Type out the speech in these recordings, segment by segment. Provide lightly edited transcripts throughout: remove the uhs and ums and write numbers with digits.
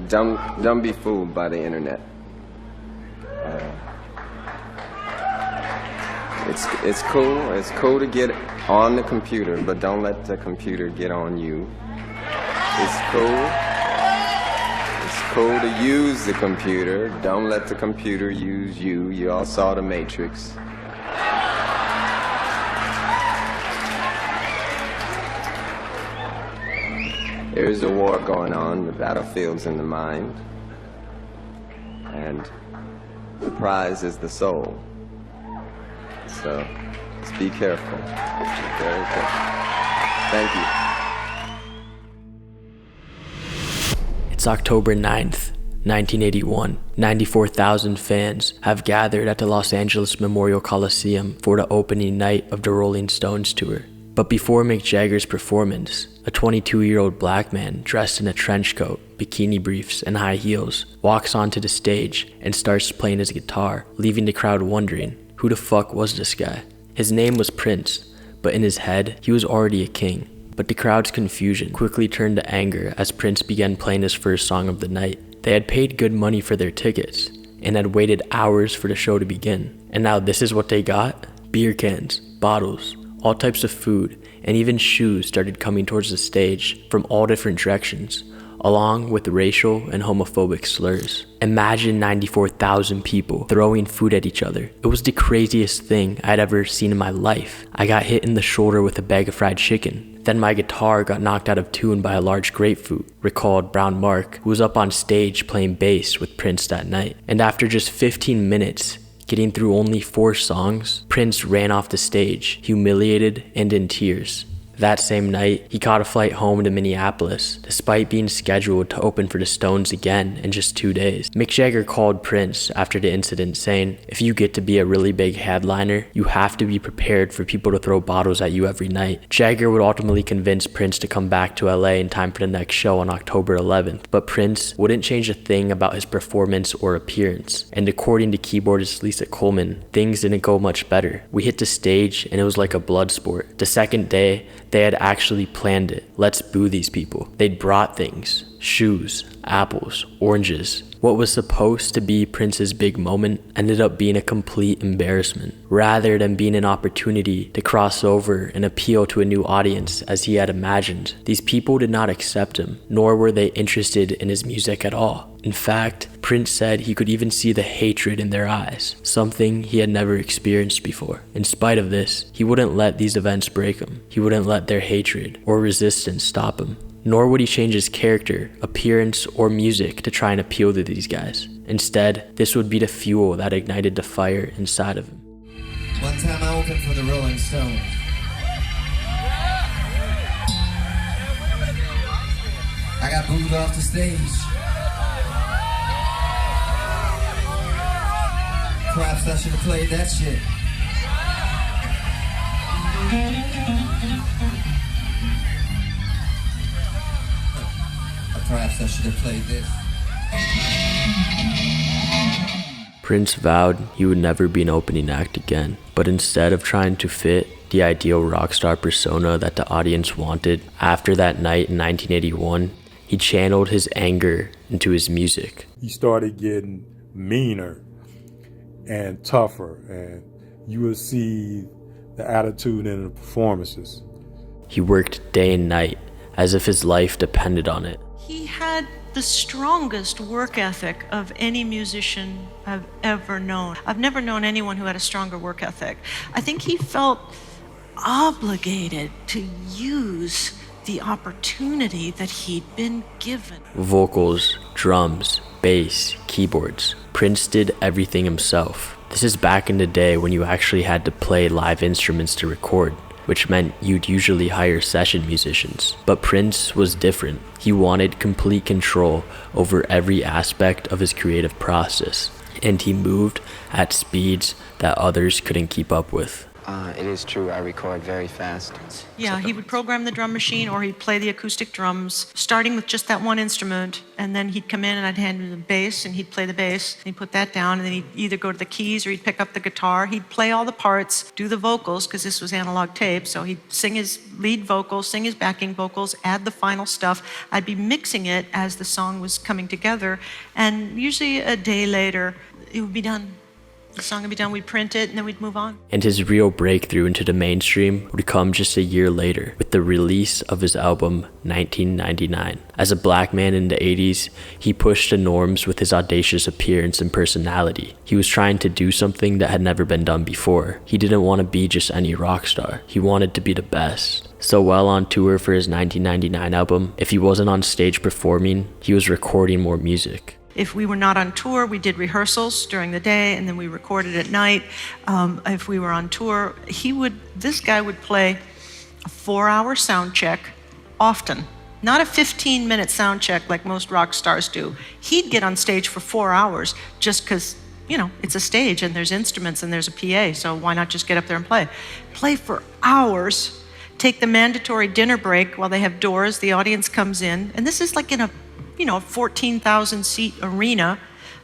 Don't be fooled by the internet. It's cool. It's cool to get on the computer, but don't let the computer get on you. It's cool. It's cool to use the computer. Don't let the computer use you. You all saw The Matrix. There is a war going on. The battlefield's in the mind. And the prize is the soul. So, just be careful. Be very careful. Thank you. It's October 9th, 1981. 94,000 fans have gathered at the Los Angeles Memorial Coliseum for the opening night of the Rolling Stones tour. But before Mick Jagger's performance, a 22-year-old black man dressed in a trench coat, bikini briefs, and high heels walks onto the stage and starts playing his guitar, leaving the crowd wondering, who the fuck was this guy? His name was Prince, but in his head, he was already a king. But the crowd's confusion quickly turned to anger as Prince began playing his first song of the night. They had paid good money for their tickets and had waited hours for the show to begin. And now this is what they got? Beer cans, bottles, all types of food, and even shoes started coming towards the stage from all different directions, along with racial and homophobic slurs. Imagine 94,000 people throwing food at each other. It was the craziest thing I'd ever seen in my life. I got hit in the shoulder with a bag of fried chicken. Then my guitar got knocked out of tune by a large grapefruit, recalled Brown Mark, who was up on stage playing bass with Prince that night. And after just 15 minutes, getting through only 4 songs, Prince ran off the stage, humiliated and in tears. That same night, he caught a flight home to Minneapolis, despite being scheduled to open for the Stones again in just 2 days. Mick Jagger called Prince after the incident, saying, "If you get to be a really big headliner, you have to be prepared for people to throw bottles at you every night." Jagger would ultimately convince Prince to come back to LA in time for the next show on October 11th, but Prince wouldn't change a thing about his performance or appearance. And according to keyboardist Lisa Coleman, things didn't go much better. We hit the stage and it was like a blood sport. The second day, they had actually planned it. Let's boo these people. They'd brought things. Shoes, apples, oranges. What was supposed to be Prince's big moment ended up being a complete embarrassment, rather than being an opportunity to cross over and appeal to a new audience as he had imagined. These people did not accept him, nor were they interested in his music at all. In fact, Prince said he could even see the hatred in their eyes, something he had never experienced before. In spite of this, he wouldn't let these events break him. He wouldn't let their hatred or resistance stop him. Nor would he change his character, appearance, or music to try and appeal to these guys. Instead, this would be the fuel that ignited the fire inside of him. One time I opened for the Rolling Stones. I got booed off the stage. Perhaps I should have played that shit. Perhaps I should have played this. Prince vowed he would never be an opening act again, but instead of trying to fit the ideal rock star persona that the audience wanted, after that night in 1981, he channeled his anger into his music. He started getting meaner and tougher, and you will see the attitude in the performances. He worked day and night as if his life depended on it. He had the strongest work ethic of any musician I've ever known. I've never known anyone who had a stronger work ethic. I think he felt obligated to use the opportunity that he'd been given. Vocals, drums, bass, keyboards. Prince did everything himself. This is back in the day when you actually had to play live instruments to record, which meant you'd usually hire session musicians. But Prince was different. He wanted complete control over every aspect of his creative process, and he moved at speeds that others couldn't keep up with. It is true, I record very fast. Yeah, he would program the drum machine or he'd play the acoustic drums, starting with just that one instrument, and then he'd come in and I'd hand him the bass and he'd play the bass, and he'd put that down, and then he'd either go to the keys or he'd pick up the guitar. He'd play all the parts, do the vocals, because this was analog tape, so he'd sing his lead vocals, sing his backing vocals, add the final stuff. I'd be mixing it as the song was coming together, and usually a day later, it would be done. The song would be done, we'd print it, and then we'd move on. And his real breakthrough into the mainstream would come just a year later with the release of his album 1999. As a black man in the 80s, he pushed the norms with his audacious appearance and personality. He was trying to do something that had never been done before. He didn't want to be just any rock star. He wanted to be the best. So while on tour for his 1999 album, if he wasn't on stage performing, he was recording more music. If we were not on tour, we did rehearsals during the day, and then we recorded at night. If we were on tour, this guy would play a 4-hour sound check often. Not a 15-minute sound check like most rock stars do. He'd get on stage for 4 hours just because, it's a stage and there's instruments and there's a PA, so why not just get up there and play? Play for hours, take the mandatory dinner break while they have doors, the audience comes in, and this is like in a 14,000 seat arena,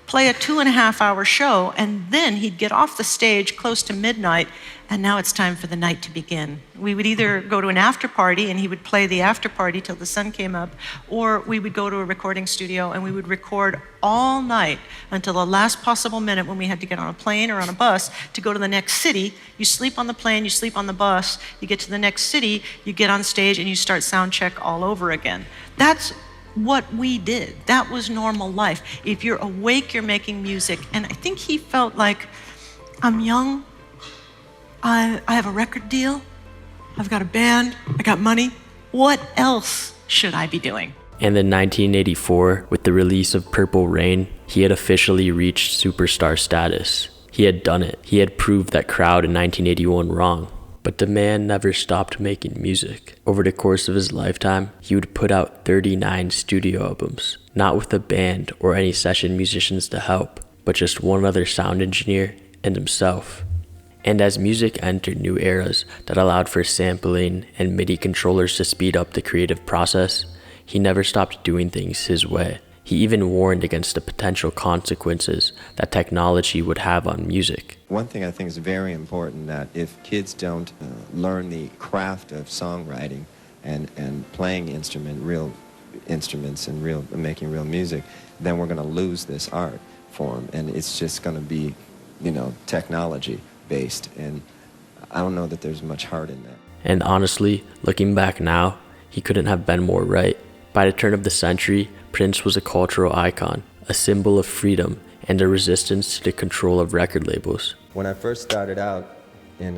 play a 2.5-hour show, and then he'd get off the stage close to midnight, and now it's time for the night to begin. We would either go to an after party and he would play the after party till the sun came up, or we would go to a recording studio and we would record all night until the last possible minute when we had to get on a plane or on a bus to go to the next city. You sleep on the plane, you sleep on the bus, you get to the next city, you get on stage and you start sound check all over again. That's what we did. That was normal life. If you're awake, you're making music. And I think he felt like, I'm young, I have a record deal, I've got a band, I got money. What else should I be doing? And in 1984, with the release of Purple Rain, he had officially reached superstar status. He had done it. He had proved that crowd in 1981 wrong. But the man never stopped making music. Over the course of his lifetime, he would put out 39 studio albums, not with a band or any session musicians to help, but just one other sound engineer and himself. And as music entered new eras that allowed for sampling and MIDI controllers to speed up the creative process, he never stopped doing things his way. He even warned against the potential consequences that technology would have on music. One thing I think is very important, that if kids don't learn the craft of songwriting and playing real instruments and making real music, then we're going to lose this art form, and it's just going to be, technology based, and I don't know that there's much heart in that. And honestly, looking back now, he couldn't have been more right. By the turn of the century, Prince was a cultural icon, a symbol of freedom, and a resistance to the control of record labels. When I first started out in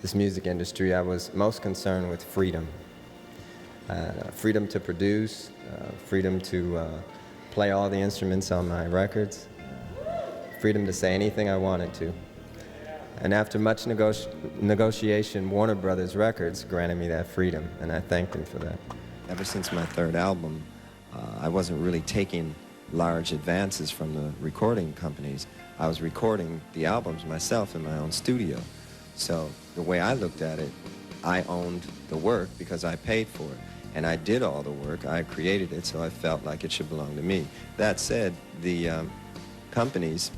this music industry, I was most concerned with freedom. Freedom to produce, freedom to play all the instruments on my records, freedom to say anything I wanted to. And after much negotiation, Warner Brothers Records granted me that freedom, and I thanked them for that. Ever since my third album, I wasn't really taking large advances from the recording companies. I was recording the albums myself in my own studio. So the way I looked at it, I owned the work because I paid for it. And I did all the work, I created it, so I felt like it should belong to me. That said, the companies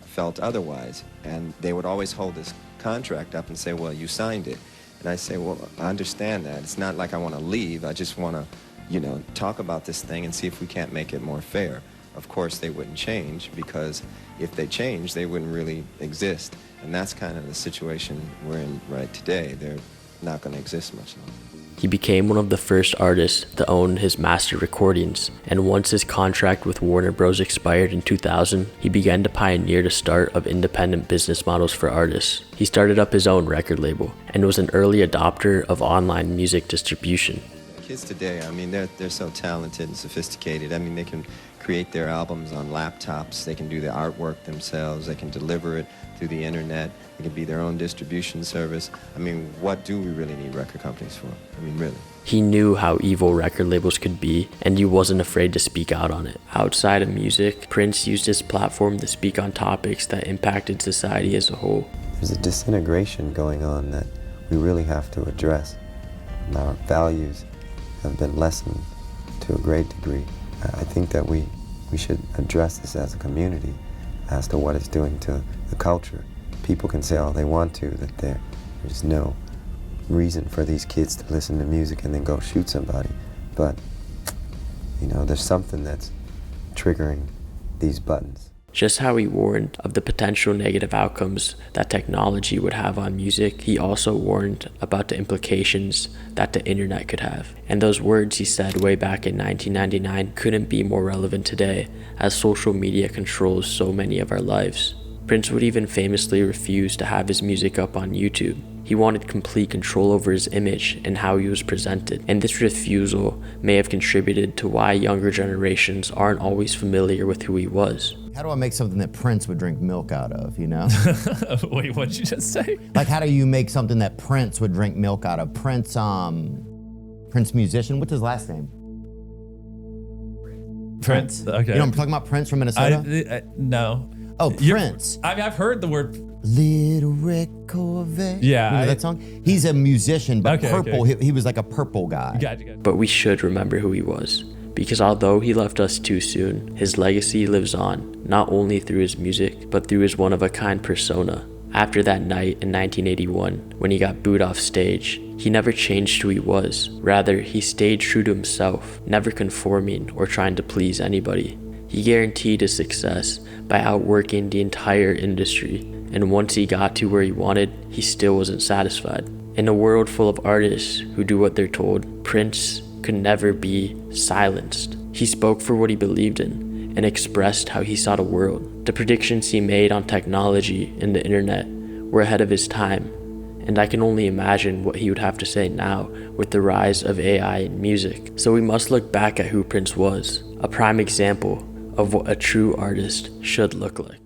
felt otherwise, and they would always hold this contract up and say, well, you signed it. And I say, well, I understand that. It's not like I want to leave. I just want to, talk about this thing and see if we can't make it more fair. Of course, they wouldn't change, because if they changed, they wouldn't really exist. And that's kind of the situation we're in right today. They're not going to exist much longer. He became one of the first artists to own his master recordings, and once his contract with Warner Bros. Expired in 2000, he began to pioneer the start of independent business models for artists. He started up his own record label and was an early adopter of online music distribution. Kids today, they're so talented and sophisticated. They can create their albums on laptops, they can do the artwork themselves, they can deliver it through the internet, it can be their own distribution service. What do we really need record companies for? Really. He knew how evil record labels could be, and he wasn't afraid to speak out on it. Outside of music, Prince used his platform to speak on topics that impacted society as a whole. there's a disintegration going on that we really have to address. And our values have been lessened to a great degree. I think that we should address this as a community as to what it's doing to the culture. People can say all they want to, that there's no reason for these kids to listen to music and then go shoot somebody. But, you know, there's something that's triggering these buttons. Just how he warned of the potential negative outcomes that technology would have on music, he also warned about the implications that the internet could have. And those words he said way back in 1999 couldn't be more relevant today, as social media controls so many of our lives. Prince would even famously refuse to have his music up on YouTube. He wanted complete control over his image and how he was presented, and this refusal may have contributed to why younger generations aren't always familiar with who he was. How do I make something that Prince would drink milk out of, you know? Wait, what did you just say? Like, how do you make something that Prince would drink milk out of? Prince musician, what's his last name? Prince, okay. You know I'm talking about, Prince from Minnesota? No. Oh, Prince. I've heard the word. Little Red Corvette. Yeah. You know that song? He's a musician, but Okay, purple. okay. He was like a purple guy. Gotcha. But we should remember who he was, because although he left us too soon, his legacy lives on, not only through his music, but through his one-of-a-kind persona. After that night in 1981, when he got booed off stage, he never changed who he was. Rather, he stayed true to himself, never conforming or trying to please anybody. He guaranteed his success by outworking the entire industry, and once he got to where he wanted, he still wasn't satisfied. In a world full of artists who do what they're told, Prince could never be silenced. He spoke for what he believed in and expressed how he saw the world. The predictions he made on technology and the internet were ahead of his time, and I can only imagine what he would have to say now with the rise of AI in music. So we must look back at who Prince was, a prime example of what a true artist should look like.